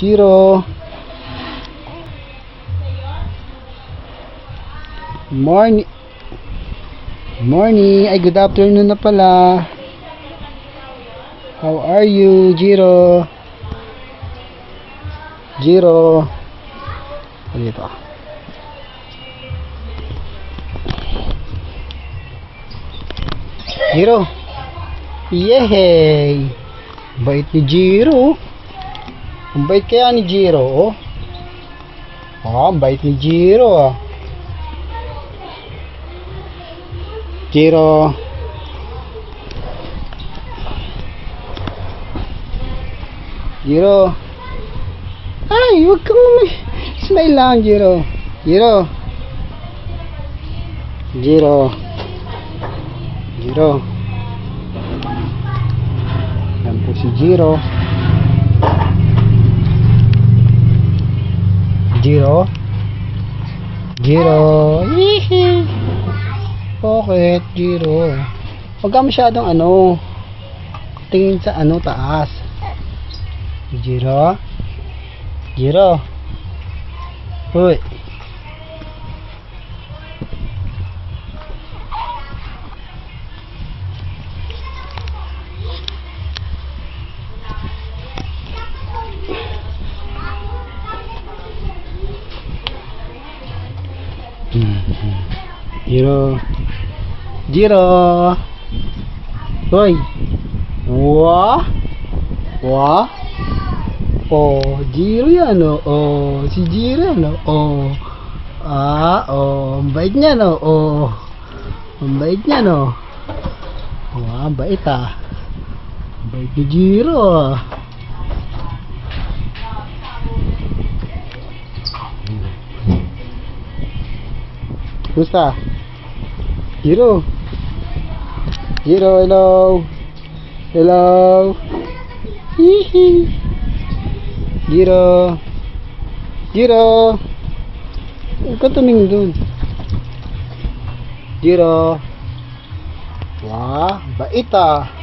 Jiro. Morning. Morning. Ay, good afternoon na pala. How are you, Jiro? Jiro. Dito. Jiro. Yehey. Bait ni Jiro. Ang bait kaya ni Jiro, oh. Ang bait ni Jiro, ah. Jiro. Jiro. Ay, huwag kang smile lang, Jiro. Jiro. Jiro. Jiro. Yan po si Jiro. Jiro. Jiro. Hihi. Bakit, Jiro? Huwag ka masyadong tingin sa taas. Jiro. Jiro. Hoy. Jiro. Jiro. Hoy. Wah. Wah. Oh, Jiro yan, oh. Oh, si Jiro yan, oh. Oh, ang bait niya, no. Oh. Ang bait niya, no. Wah, ang bait, ah. Ang bait ni Jiro, ah. Kumusta? Jiro. Jiro, hello. Hello. Hihi. Jiro. Jiro. Huwag ka tumingin dun. Jiro. Wah, bait, ah.